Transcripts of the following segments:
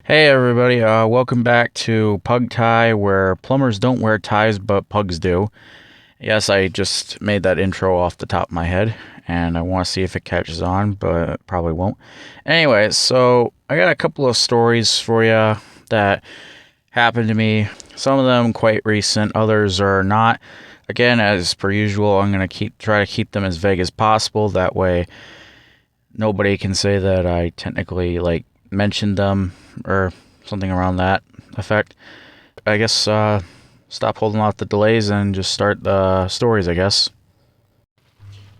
Hey everybody, welcome back to Pug Tie, where plumbers don't wear ties but pugs do. Yes, I just made that intro off the top of my head, and I want to see if it catches on, but it probably won't. Anyway, so I got a couple of stories for you that happened to me. Some of them quite recent, others are not. Again, as per usual, I'm gonna try to keep them as vague as possible. That way, nobody can say that I technically mentioned them or something around that effect. I guess stop holding off the delays and just start the stories, I guess.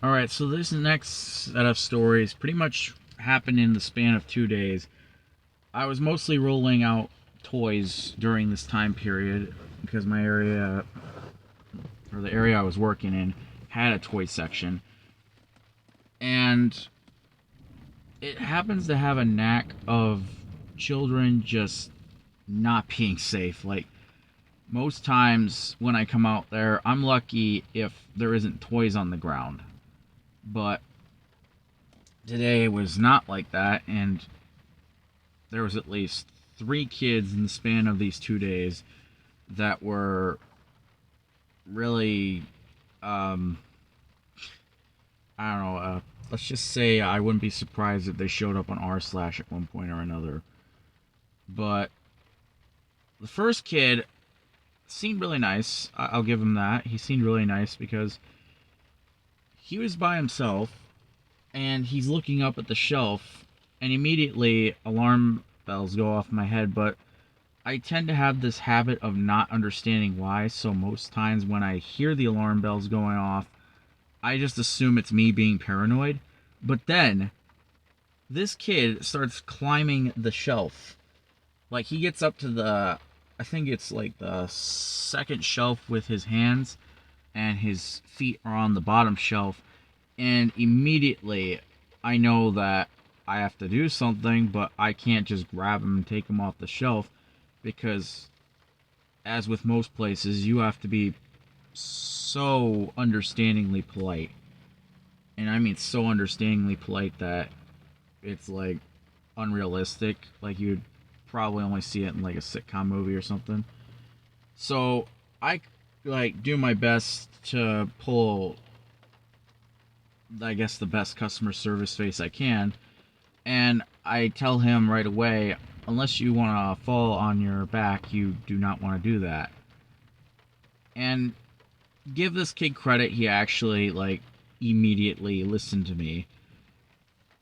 All right, so this next set of stories pretty much happened in the span of 2 days. I was mostly rolling out toys during this time period because my area, or the area I was working in, had a toy section. And it happens to have a knack of children just not being safe. Like, most times when I come out there, I'm lucky if there isn't toys on the ground. But today was not like that, and there was at least three kids in the span of these 2 days that were really, um, I don't know, let's just say I wouldn't be surprised if they showed up on r slash at one point or another. But the first kid seemed really nice. I'll give him that. He seemed really nice because he was by himself and he's looking up at the shelf, and immediately alarm bells go off in my head. But I tend to have this habit of not understanding why, so most times when I hear the alarm bells going off, I just assume it's me being paranoid. But then this kid starts climbing the shelf. Like, he gets up to the, I think it's like the second shelf with his hands, and his feet are on the bottom shelf, and immediately I know that I have to do something, but I can't just grab him and take him off the shelf because, as with most places, you have to be so understandingly polite. And I mean so understandingly polite that it's like unrealistic. Like, you'd probably only see it in like a sitcom movie or something. So I like do my best to pull, I guess, the best customer service face I can. And I tell him right away, unless you want to fall on your back, you do not want to do that. And give this kid credit, he actually, like, immediately listened to me.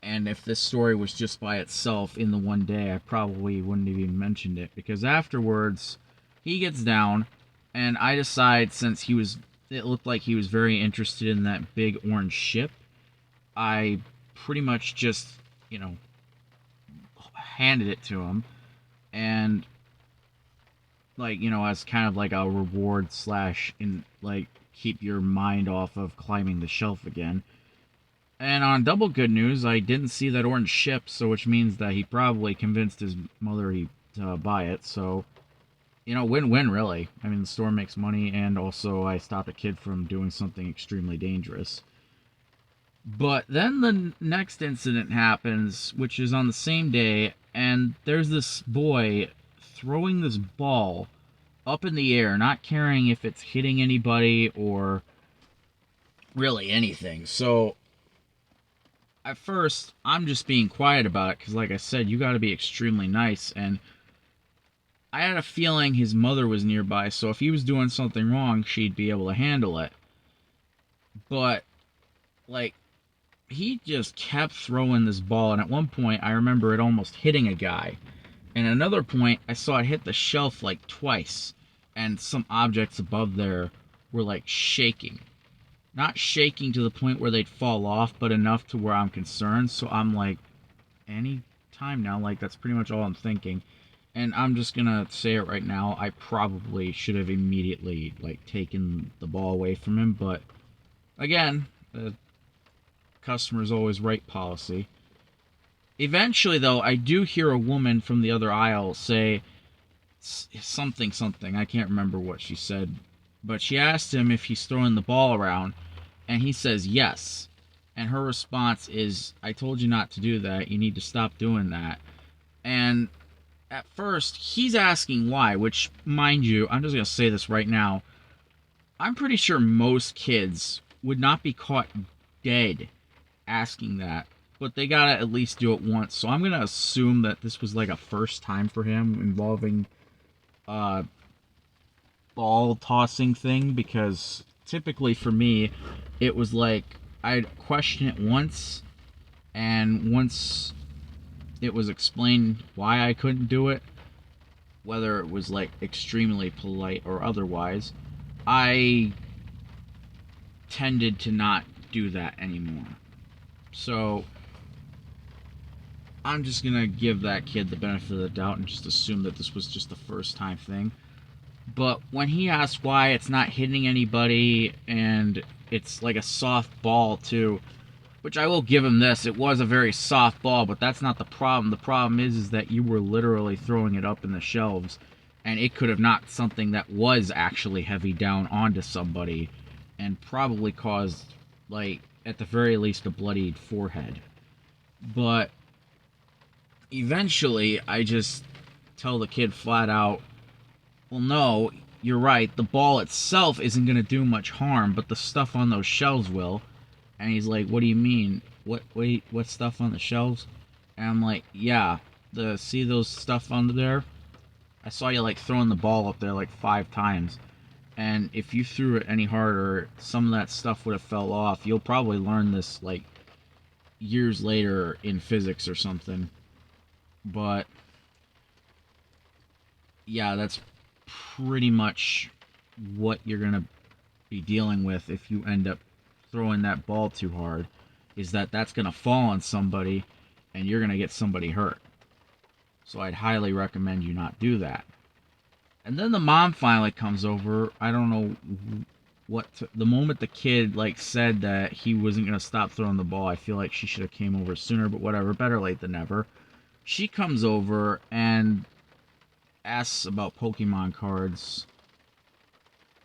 And if this story was just by itself in the one day, I probably wouldn't have even mentioned it. Because afterwards, he gets down, and I decide, since it looked like he was very interested in that big orange ship, I pretty much just, you know, handed it to him. And, like, as kind of like a reward slash, in like, keep your mind off of climbing the shelf again. And on double good news, I didn't see that orange ship, so which means that he probably convinced his mother to buy it. So, win-win, really. I mean, the store makes money, and also I stopped a kid from doing something extremely dangerous. But then the next incident happens, which is on the same day, and there's this boy throwing this ball up in the air, not caring if it's hitting anybody or really anything. So at first, I'm just being quiet about it because, like I said, you got to be extremely nice. And I had a feeling his mother was nearby, so if he was doing something wrong, she'd be able to handle it. But, like, he just kept throwing this ball, and at one point, I remember it almost hitting a guy. And at another point, I saw it hit the shelf like twice, and some objects above there were like shaking. Not shaking to the point where they'd fall off, but enough to where I'm concerned. So I'm like, any time now, like, that's pretty much all I'm thinking. And I'm just gonna say it right now, I probably should have immediately, like, taken the ball away from him, but again, the customer's always right policy. Eventually, though, I do hear a woman from the other aisle say something something. I can't remember what she said, but she asked him if he's throwing the ball around, and he says yes. And her response is, "I told you not to do that. You need to stop doing that." And at first, he's asking why, which, mind you, I'm just going to say this right now. I'm pretty sure most kids would not be caught dead asking that, but they gotta at least do it once. So I'm gonna assume that this was like a first time for him involving uh ball tossing thing, because typically for me it was like I'd question it once, and once it was explained why I couldn't do it, whether it was like extremely polite or otherwise, I tended to not do that anymore. So I'm just gonna give that kid the benefit of the doubt and just assume that this was just a first time thing. But when he asks why it's not hitting anybody and it's like a soft ball too, which I will give him this, it was a very soft ball, but that's not the problem. The problem is that you were literally throwing it up in the shelves, and it could have knocked something that was actually heavy down onto somebody and probably caused, like, at the very least, a bloodied forehead. But eventually, I just tell the kid flat out, well, no, you're right. The ball itself isn't going to do much harm, but the stuff on those shelves will. And he's like, what do you mean? What stuff on the shelves? And I'm like, yeah, see those stuff under there? I saw you like throwing the ball up there like 5 times. And if you threw it any harder, some of that stuff would have fell off. You'll probably learn this like years later in physics or something. But yeah, that's pretty much what you're gonna be dealing with if you end up throwing that ball too hard, is that that's gonna fall on somebody and you're gonna get somebody hurt. So I'd highly recommend you not do that. And then the mom finally comes over. I don't know the moment the kid like said that he wasn't gonna stop throwing the ball, I feel like she should have came over sooner, but whatever, better late than never. She comes over and asks about Pokemon cards,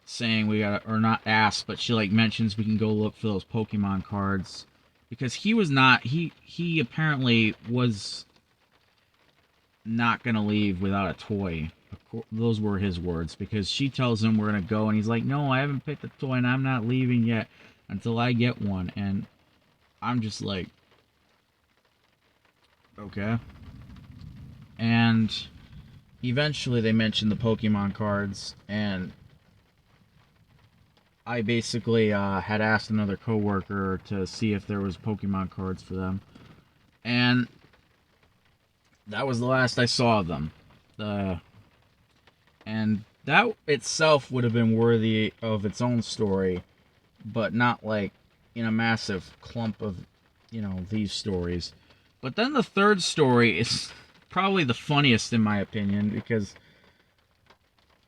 saying we gotta, or not asks, but she like mentions we can go look for those Pokemon cards, because he was not, he apparently was not gonna leave without a toy. Those were his words, because she tells him we're gonna go, and he's like, no, I haven't picked a toy, and I'm not leaving yet until I get one. And I'm just like, okay. And eventually they mentioned the Pokemon cards, and I basically had asked another coworker to see if there was Pokemon cards for them, and that was the last I saw of them. And that itself would have been worthy of its own story, but not like in a massive clump of, these stories. But then the third story is probably the funniest in my opinion, because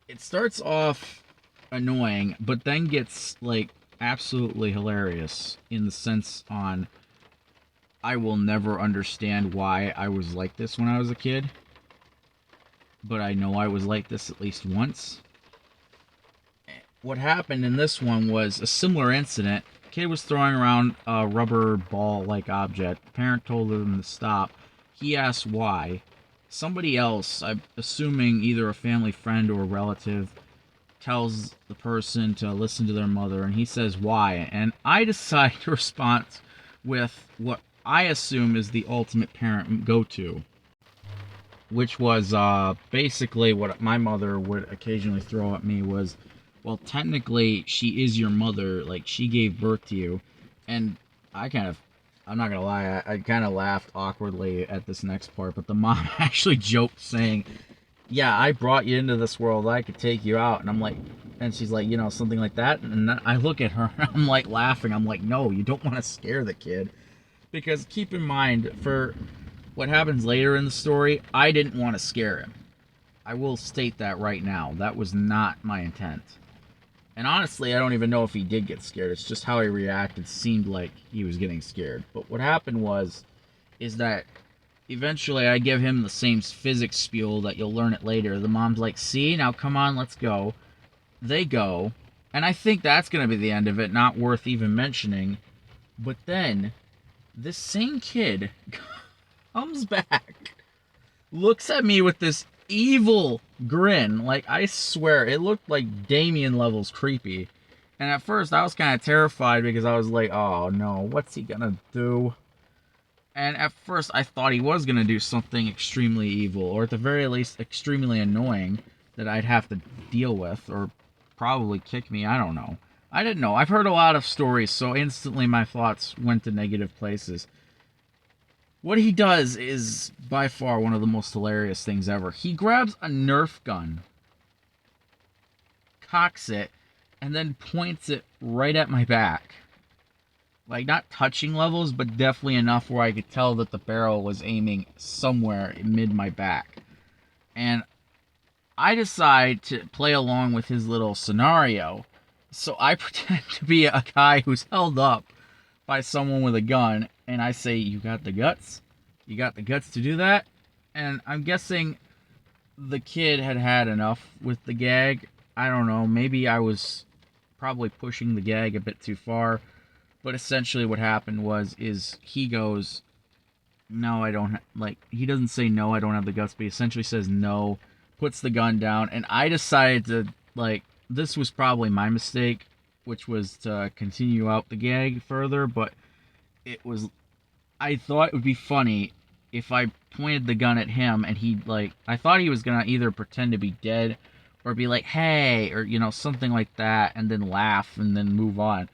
it starts off annoying, but then gets like absolutely hilarious in the sense on I will never understand why I was like this when I was a kid, but I know I was like this at least once. What happened in this one was a similar incident. Kid was throwing around a rubber ball like object. Parent told him to stop. He asked why. Somebody else, I'm assuming either a family friend or a relative, tells the person to listen to their mother, and he says why. And I decide to respond with what I assume is the ultimate parent go to, which was basically what my mother would occasionally throw at me was, well, technically she is your mother, like she gave birth to you. And I kind of, I'm not gonna lie, I kind of laughed awkwardly at this next part, but the mom actually joked saying, yeah, I brought you into this world, I could take you out. And I'm like, and she's like, something like that. And then I look at her and I'm like laughing. I'm like, no, you don't want to scare the kid, because keep in mind, for what happens later in the story, I didn't want to scare him. I will state that right now. That was not my intent. And honestly, I don't even know if he did get scared. It's just how he reacted seemed like he was getting scared. But what happened is that eventually I give him the same physics spiel that you'll learn it later. The mom's like, see, now come on, let's go. They go. And I think that's going to be the end of it, not worth even mentioning. But then, this same kid comes back looks at me with this evil grin. Like, I swear, it looked like Damien levels creepy. And at first, I was kind of terrified because I was like, oh no, what's he gonna do? And at first, I thought he was gonna do something extremely evil, or at the very least, extremely annoying that I'd have to deal with, or probably kick me. I don't know. I didn't know. I've heard a lot of stories, so instantly my thoughts went to negative places. What he does is by far one of the most hilarious things ever. He grabs a Nerf gun, cocks it, and then points it right at my back. Like, not touching levels, but definitely enough where I could tell that the barrel was aiming somewhere mid my back. And I decide to play along with his little scenario. So I pretend to be a guy who's held up by someone with a gun, and I say, "You got the guts? You got the guts to do that?" And I'm guessing the kid had had enough with the gag. I don't know. Maybe I was probably pushing the gag a bit too far. But essentially what happened is he goes, "No, I don't," like, he doesn't say, "No, I don't have the guts," but he essentially says no, puts the gun down, and I decided to, like, this was probably my mistake, which was to continue out the gag further, but it was, I thought it would be funny if I pointed the gun at him and he, like, I thought he was gonna either pretend to be dead or be like, "Hey," or, something like that, and then laugh and then move on.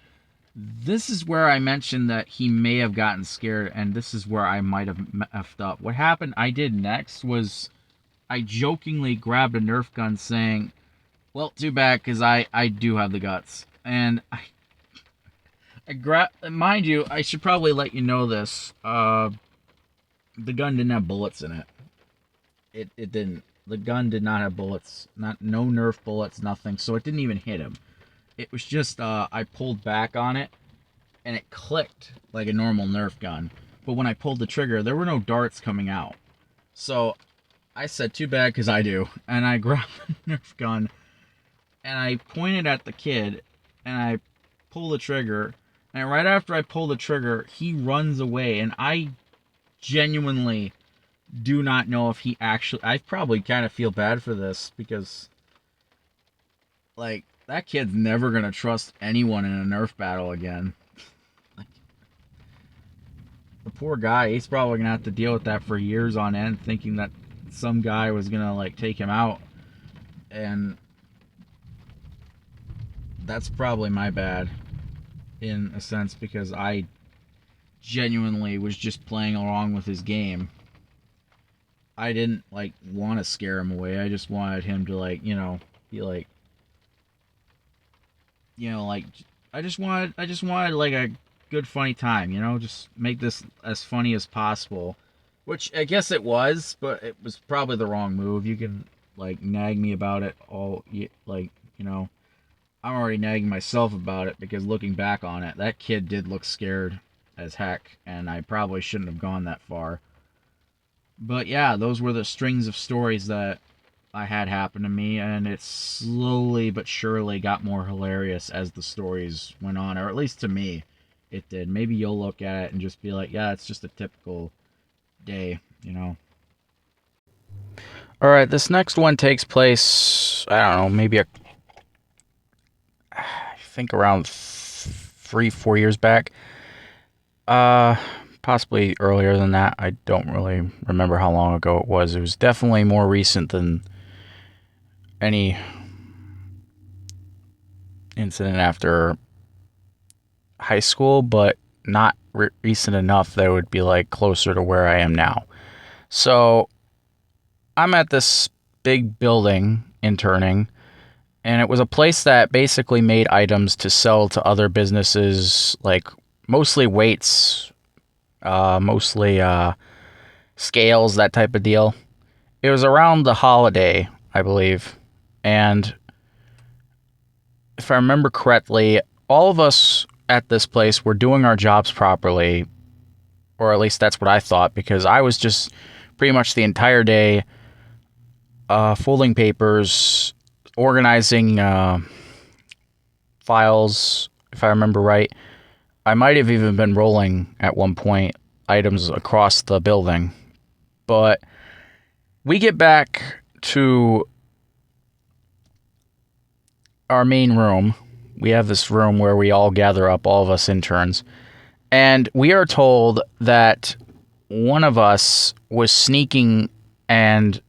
This is where I mentioned that he may have gotten scared, and this is where I might have effed up. What happened, I did next, was I jokingly grabbed a Nerf gun saying, "Well, too bad, because I do have the guts." And mind you, I should probably let you know this. The gun didn't have bullets in it. It didn't. The gun did not have bullets. No Nerf bullets, nothing. So it didn't even hit him. It was just, I pulled back on it, and it clicked like a normal Nerf gun. But when I pulled the trigger, there were no darts coming out. So I said, "Too bad, because I do." And I grabbed the Nerf gun, and I pointed at the kid, and I pull the trigger. And right after I pull the trigger, he runs away. And I genuinely do not know if he actually... I probably kind of feel bad for this, because, like, that kid's never going to trust anyone in a Nerf battle again. The poor guy, he's probably going to have to deal with that for years on end, thinking that some guy was going to, like, take him out. And that's probably my bad, in a sense, because I genuinely was just playing along with his game. I didn't, like, want to scare him away. I just wanted him to, like, be like, like, I just wanted like a good funny time, just make this as funny as possible, which I guess it was, but it was probably the wrong move. You can, like, nag me about it all, like, I'm already nagging myself about it, because looking back on it, that kid did look scared as heck, and I probably shouldn't have gone that far. But yeah, those were the strings of stories that I had happen to me, and it slowly but surely got more hilarious as the stories went on, or at least to me, it did. Maybe you'll look at it and just be like, yeah, it's just a typical day. Alright, this next one takes place, I don't know, maybe I think around 3-4 years back. Possibly earlier than that. I don't really remember how long ago it was. It was definitely more recent than any incident after high school, but not recent enough that it would be, like, closer to where I am now. So I'm at this big building interning, and it was a place that basically made items to sell to other businesses, like mostly weights, mostly scales, that type of deal. It was around the holiday, I believe, and if I remember correctly, all of us at this place were doing our jobs properly, or at least that's what I thought, because I was just pretty much the entire day folding papers, organizing files, if I remember right. I might have even been rolling at one point items across the building, but we get back to our main room. We have this room where we all gather up, all of us interns, and we are told that one of us was sneaking and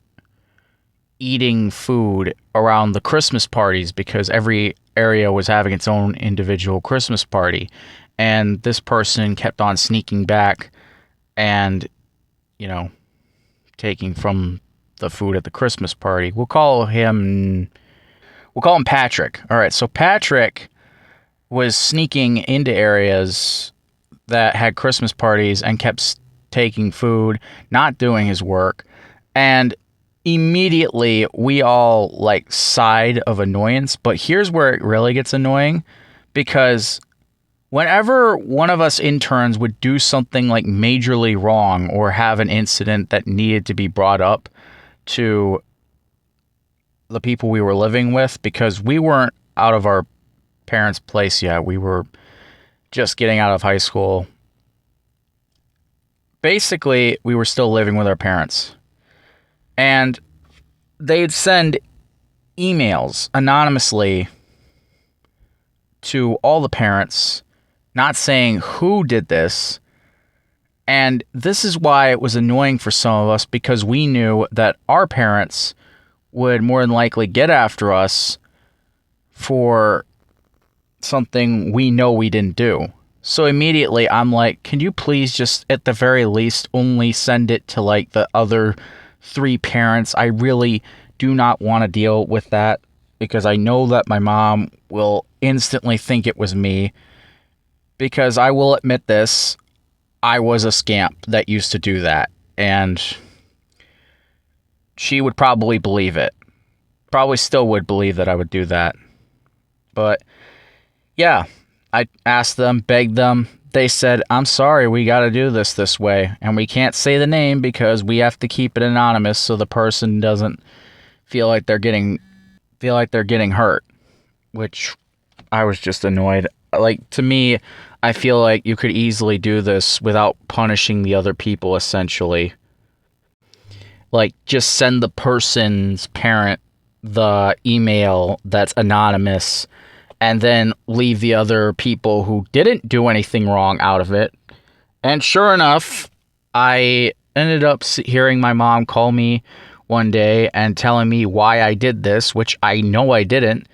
eating food around the Christmas parties because every area was having its own individual Christmas party. And this person kept on sneaking back and, you know, taking from the food at the Christmas party. We'll call him Patrick. All right, so Patrick was sneaking into areas that had Christmas parties and kept taking food, not doing his work. And immediately we all like sighed of annoyance. But here's where it really gets annoying, because whenever one of us interns would do something like majorly wrong or have an incident that needed to be brought up to the people we were living with, because we weren't out of our parents' place yet, we were just getting out of high school. Basically, we were still living with our parents. And they'd send emails anonymously to all the parents, not saying who did this. And this is why it was annoying for some of us, because we knew that our parents would more than likely get after us for something we know we didn't do. So immediately I'm like, can you please just at the very least only send it to like the other 3 parents? I really do not want to deal with that, because I know that my mom will instantly think it was me. Because I will admit this, I was a scamp that used to do that, and she would probably believe it. Probably still would believe that I would do that. But yeah, I asked them, begged them. They said, I'm sorry, we got to do this way. And we can't say the name because we have to keep it anonymous so the person doesn't feel like they're getting hurt. Which I was just annoyed. Like, to me, I feel like you could easily do this without punishing the other people, essentially. Like, just send the person's parent the email that's anonymous, and then leave the other people who didn't do anything wrong out of it. And sure enough, I ended up hearing my mom call me one day and telling me why I did this, which I know I didn't,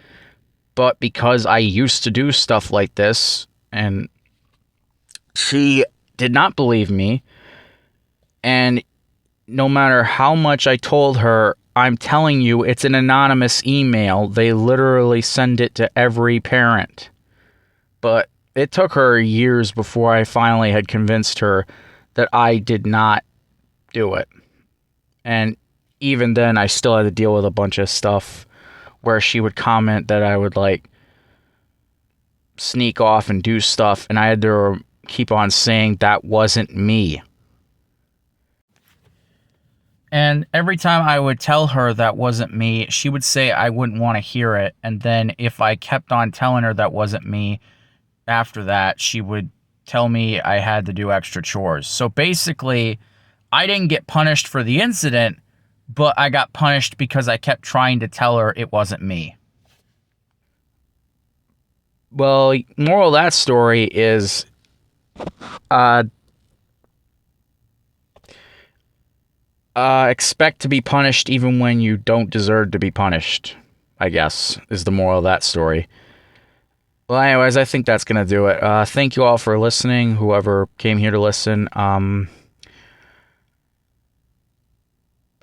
but because I used to do stuff like this, and she did not believe me. And no matter how much I told her, I'm telling you, it's an anonymous email. They literally send it to every parent. But it took her years before I finally had convinced her that I did not do it. And even then, I still had to deal with a bunch of stuff where she would comment that I would like sneak off and do stuff, and I had to keep on saying that wasn't me. And every time I would tell her that wasn't me, she would say I wouldn't want to hear it. And then if I kept on telling her that wasn't me, after that, she would tell me I had to do extra chores. So basically, I didn't get punished for the incident, but I got punished because I kept trying to tell her it wasn't me. Well, moral of that story is, expect to be punished even when you don't deserve to be punished, I guess, is the moral of that story. Well, anyways, I think that's going to do it. Thank you all for listening, whoever came here to listen.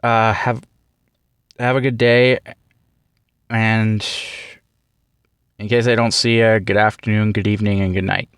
Have a good day, and in case I don't see you, good afternoon, good evening, and good night.